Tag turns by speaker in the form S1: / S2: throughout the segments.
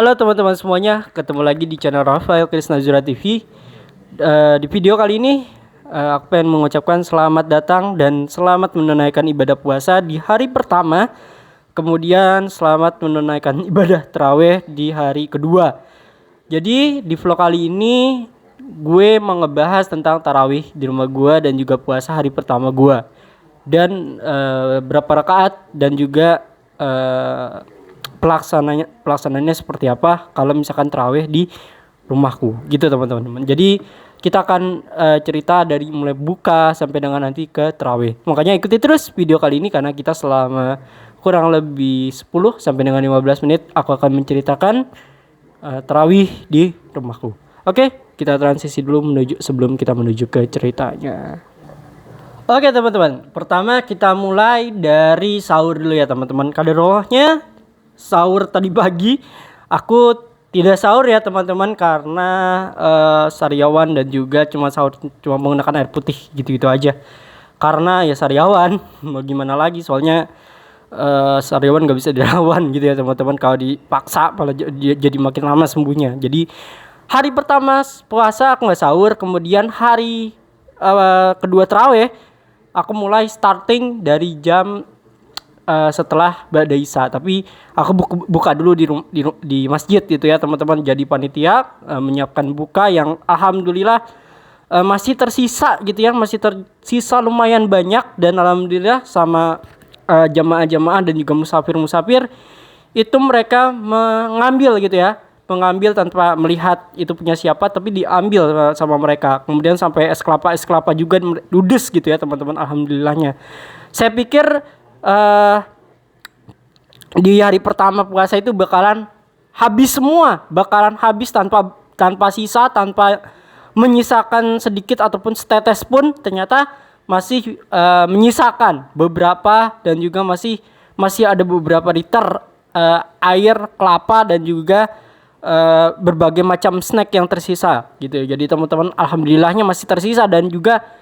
S1: Halo teman-teman semuanya, ketemu lagi di channel Rafael Krisnazura TV. Di video kali ini aku pengen mengucapkan selamat datang dan selamat menunaikan ibadah puasa di hari pertama. Kemudian selamat menunaikan ibadah tarawih di hari kedua. Jadi di vlog kali ini gue mau ngebahas tentang tarawih di rumah gue dan juga puasa hari pertama gue. Dan berapa rakaat dan juga pelaksananya seperti apa kalau misalkan tarawih di rumahku gitu teman-teman. Jadi kita akan cerita dari mulai buka sampai dengan nanti ke tarawih. Makanya ikuti terus video kali ini karena kita selama kurang lebih 10 sampai dengan 15 menit aku akan menceritakan tarawih di rumahku. Oke, kita transisi dulu sebelum kita menuju ke ceritanya. Oke teman-teman, pertama kita mulai dari sahur dulu ya teman-teman. Qadarullah-nya sahur tadi pagi aku tidak sahur ya teman-teman karena sariawan dan juga cuma menggunakan air putih gitu-gitu aja. Karena ya sariawan, mau gimana lagi, soalnya sariawan gak bisa dilawan gitu ya teman-teman. Kalau dipaksa malah jadi makin lama sembuhnya. Jadi hari pertama puasa aku gak sahur, kemudian hari kedua tarawih aku mulai starting dari jam setelah Ba'da Isya, tapi aku buka dulu di masjid gitu ya teman-teman. Jadi panitia menyiapkan buka yang alhamdulillah masih tersisa gitu ya, masih tersisa lumayan banyak, dan alhamdulillah sama jamaah-jamaah dan juga musafir-musafir itu mereka mengambil gitu ya, mengambil tanpa melihat itu punya siapa, tapi diambil sama mereka. Kemudian sampai es kelapa juga ludes gitu ya teman-teman, alhamdulillahnya. Saya pikir di hari pertama puasa itu bakalan habis semua, bakalan habis tanpa sisa, tanpa menyisakan sedikit ataupun setetes pun. Ternyata masih menyisakan beberapa, dan juga masih ada beberapa liter air kelapa dan juga berbagai macam snack yang tersisa gitu. Jadi teman-teman alhamdulillahnya masih tersisa dan juga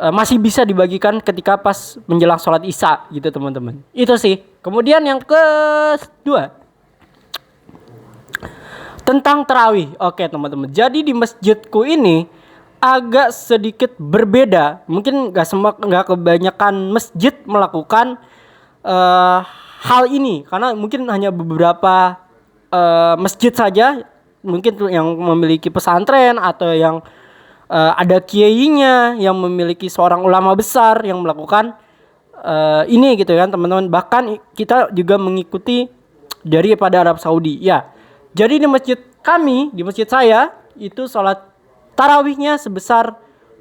S1: masih bisa dibagikan ketika pas menjelang sholat isya gitu teman-teman. Itu sih. Kemudian yang kedua tentang tarawih. Oke teman-teman, jadi di masjidku ini agak sedikit berbeda. Mungkin nggak kebanyakan masjid melakukan hal ini, karena mungkin hanya beberapa masjid saja mungkin yang memiliki pesantren atau yang ada kiainya yang memiliki seorang ulama besar yang melakukan ini gitu kan teman-teman. Bahkan kita juga mengikuti daripada Arab Saudi ya. Jadi di masjid kami, di masjid saya itu sholat tarawihnya sebesar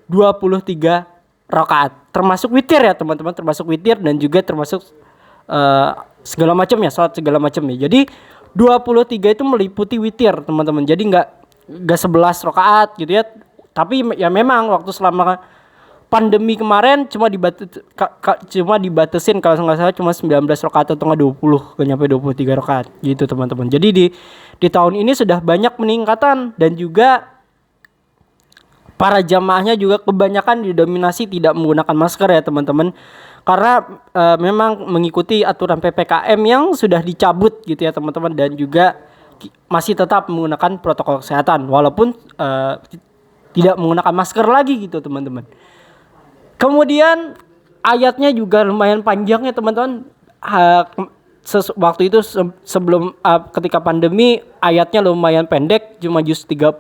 S1: 23 rakaat, termasuk witir ya teman-teman, termasuk witir dan juga termasuk segala macam ya, sholat segala macam ya. Jadi 23 itu meliputi witir teman-teman. Jadi nggak 11 rakaat gitu ya. Tapi ya memang waktu selama pandemi kemarin cuma dibatasin kalau nggak salah cuma 19 rakaat atau nggak 20, nggak nyampe 23 rakaat gitu teman-teman. Jadi di tahun ini sudah banyak peningkatan, dan juga para jamaahnya juga kebanyakan didominasi tidak menggunakan masker ya teman-teman. Karena memang mengikuti aturan PPKM yang sudah dicabut gitu ya teman-teman, dan juga masih tetap menggunakan protokol kesehatan walaupun tidak menggunakan masker lagi gitu teman-teman. Kemudian ayatnya juga lumayan panjang ya teman-teman. Waktu itu sebelum ketika pandemi ayatnya lumayan pendek, cuma juz 30.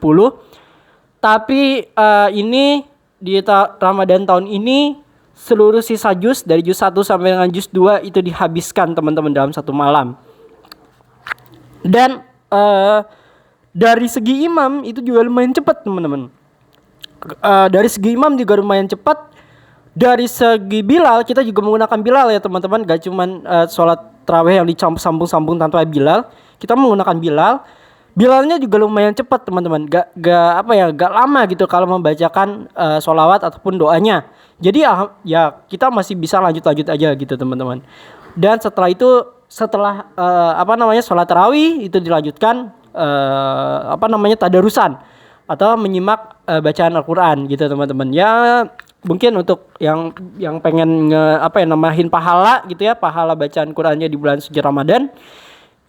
S1: Tapi ini di Ramadan tahun ini seluruh sisa juz dari juz 1 sampai dengan juz 2 itu dihabiskan teman-teman dalam satu malam. Dan dari segi imam itu juga lumayan cepat teman-teman. Dari segi imam juga lumayan cepat. Dari segi Bilal, kita juga menggunakan Bilal ya teman-teman. Gak cuman sholat tarawih yang disambung-sambung tanpa Bilal, kita menggunakan Bilal. Bilalnya juga lumayan cepat teman-teman. Gak lama gitu kalau membacakan sholawat ataupun doanya. Jadi ya kita masih bisa lanjut aja gitu teman-teman. Dan setelah itu sholat tarawih itu dilanjutkan tadarusan atau menyimak bacaan Al-Quran gitu teman-teman. Ya mungkin untuk yang pengen nambahin pahala gitu ya, pahala bacaan Qurannya di bulan suci Ramadan,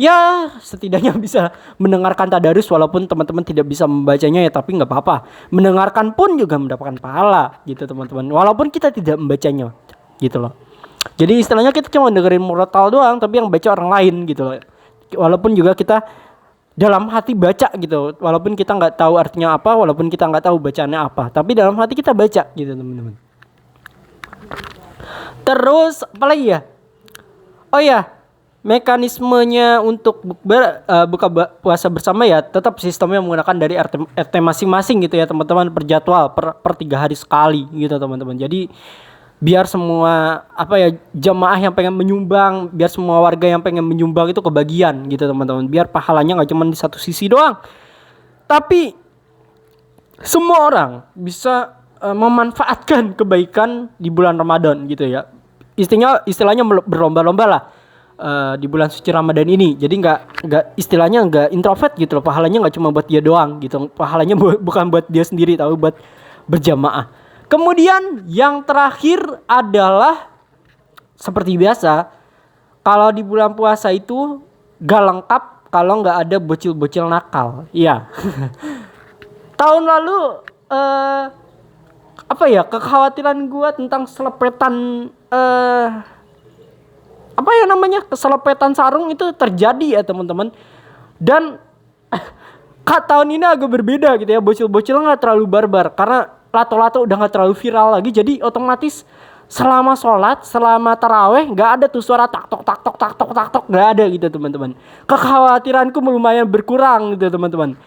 S1: ya setidaknya bisa mendengarkan tadarus walaupun teman-teman tidak bisa membacanya ya, tapi nggak apa-apa. Mendengarkan pun juga mendapatkan pahala gitu teman-teman, walaupun kita tidak membacanya gitu loh. Jadi istilahnya kita cuma dengerin murotal doang, tapi yang baca orang lain gitu loh. Walaupun juga kita dalam hati baca gitu, walaupun kita nggak tahu artinya apa, walaupun kita nggak tahu bacaannya apa, tapi dalam hati kita baca gitu teman-teman. Terus apa lagi ya? Oh ya, mekanismenya untuk buka puasa bersama ya tetap sistemnya menggunakan dari RT masing-masing gitu ya teman-teman, per jadwal per 3 hari sekali gitu teman-teman. Jadi biar semua jamaah yang pengen menyumbang, biar semua warga yang pengen menyumbang itu kebagian gitu teman-teman, biar pahalanya nggak cuma di satu sisi doang, tapi semua orang bisa memanfaatkan kebaikan di bulan Ramadan gitu ya. Istilahnya berlomba-lomba lah di bulan suci Ramadan ini. Jadi nggak istilahnya nggak introvert gitu loh. Pahalanya nggak cuma buat dia doang gitu. Pahalanya bukan buat dia sendiri, tapi buat berjamaah. Kemudian yang terakhir adalah seperti biasa, kalau di bulan puasa itu gak lengkap kalau nggak ada bocil-bocil nakal. Iya. Tahun lalu kekhawatiran gue tentang selepetan selepetan sarung itu terjadi ya teman-teman. Dan tahun ini agak berbeda gitu ya, bocil-bocil nggak terlalu barbar karena lato-lato udah nggak terlalu viral lagi. Jadi otomatis selama sholat, selama taraweh nggak ada tuh suara tak tok nggak ada gitu teman-teman. Kekhawatiranku lumayan berkurang gitu teman-teman.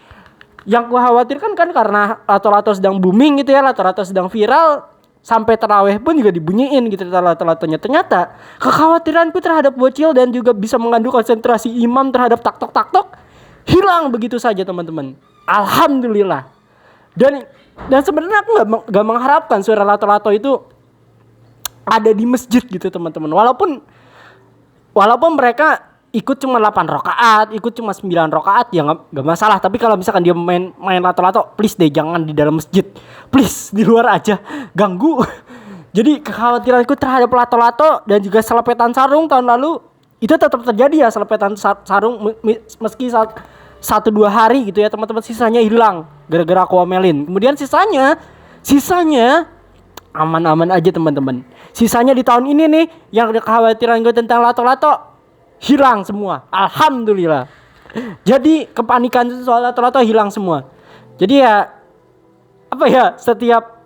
S1: Yang ku khawatirkan kan karena lato-lato sedang booming gitu ya, lato-lato sedang viral, sampai taraweh pun juga dibunyiin gitu lato-latonya. Ternyata kekhawatiranku terhadap bocil dan juga bisa mengganggu konsentrasi imam terhadap tak tok hilang begitu saja teman-teman. Alhamdulillah. Dan sebenarnya aku nggak mengharapkan suara lato-lato itu ada di masjid gitu teman-teman. Walaupun mereka ikut cuma 8 rakaat, ikut cuma 9 rakaat ya nggak masalah. Tapi kalau misalkan dia main lato-lato, please deh jangan di dalam masjid, please di luar aja, ganggu. Jadi kekhawatiranku terhadap lato-lato dan juga selepetan sarung tahun lalu itu tetap terjadi ya, selepetan sarung meski 1-2 hari gitu ya teman-teman, sisanya hilang gara-gara aku omelin. Kemudian sisanya aman-aman aja teman-teman. Sisanya di tahun ini nih yang kekhawatiran gue tentang lato-lato hilang semua, alhamdulillah. Jadi kepanikan soal lato-lato hilang semua. Jadi setiap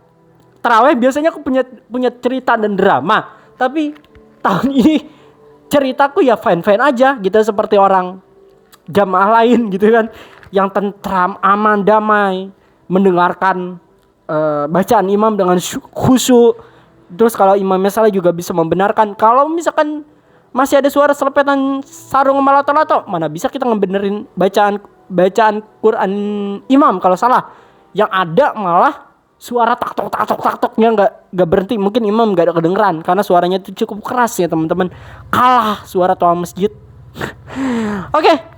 S1: taraweh biasanya aku punya cerita dan drama, tapi tahun ini ceritaku ya fine-fine aja gitu, seperti orang jamaah lain gitu kan, yang tentram, aman, damai, mendengarkan bacaan imam dengan khusyuk. Terus kalau imamnya salah juga bisa membenarkan. Kalau misalkan masih ada suara selepetan sarung sama lato-lato, mana bisa kita ngebenerin bacaan Quran imam kalau salah. Yang ada malah suara tak toknya nggak berhenti. Mungkin imam nggak ada kedengeran karena suaranya itu cukup keras ya teman-teman. Kalah suara toa masjid. Oke.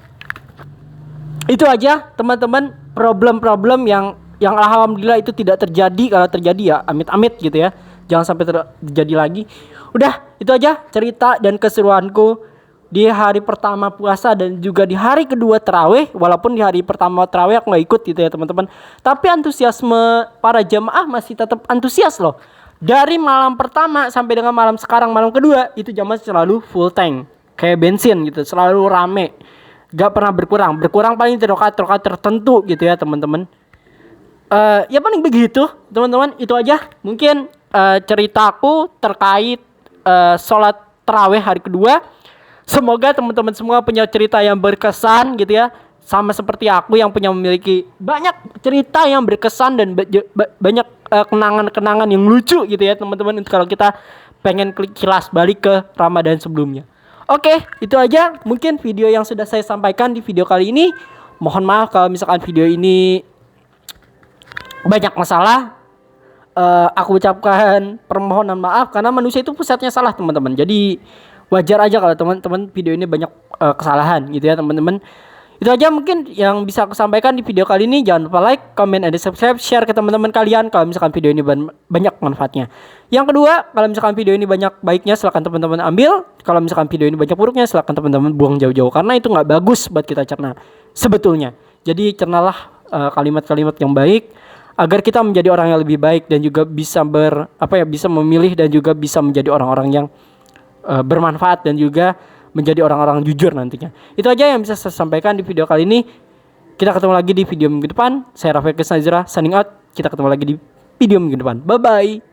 S1: Itu aja teman-teman, problem-problem yang alhamdulillah itu tidak terjadi. Kalau terjadi ya amit-amit gitu ya, jangan sampai terjadi lagi. Udah, itu aja cerita dan keseruanku di hari pertama puasa dan juga di hari kedua tarawih. Walaupun di hari pertama tarawih aku gak ikut gitu ya teman-teman, tapi antusiasme para jamaah masih tetap antusias loh. Dari malam pertama sampai dengan malam sekarang, malam kedua, itu jamaah selalu full tank kayak bensin gitu, selalu rame, gak pernah berkurang paling rokaat tertentu gitu ya teman-teman. Ya paling begitu teman-teman. Itu aja mungkin ceritaku terkait sholat tarawih hari kedua. Semoga teman-teman semua punya cerita yang berkesan gitu ya, sama seperti aku yang memiliki banyak cerita yang berkesan dan banyak kenangan-kenangan yang lucu gitu ya teman-teman, kalau kita pengen kilas balik ke Ramadan sebelumnya. Oke, itu aja mungkin video yang sudah saya sampaikan di video kali ini. Mohon maaf kalau misalkan video ini banyak masalah. Aku ucapkan permohonan maaf karena manusia itu pusatnya salah teman-teman. Jadi wajar aja kalau teman-teman video ini banyak kesalahan gitu ya teman-teman. Itu aja mungkin yang bisa aku sampaikan di video kali ini. Jangan lupa like, comment, and subscribe, share ke teman-teman kalian kalau misalkan video ini banyak manfaatnya. Yang kedua, kalau misalkan video ini banyak baiknya silahkan teman-teman ambil. Kalau misalkan video ini banyak buruknya silahkan teman-teman buang jauh-jauh, karena itu nggak bagus buat kita cerna sebetulnya. Jadi cernalah kalimat-kalimat yang baik agar kita menjadi orang yang lebih baik dan juga bisa bisa memilih dan juga bisa menjadi orang-orang yang bermanfaat dan juga menjadi orang-orang jujur nantinya. Itu aja yang bisa saya sampaikan di video kali ini. Kita ketemu lagi di video minggu depan. Saya Rafael Kesnazira signing out. Kita ketemu lagi di video minggu depan. Bye bye.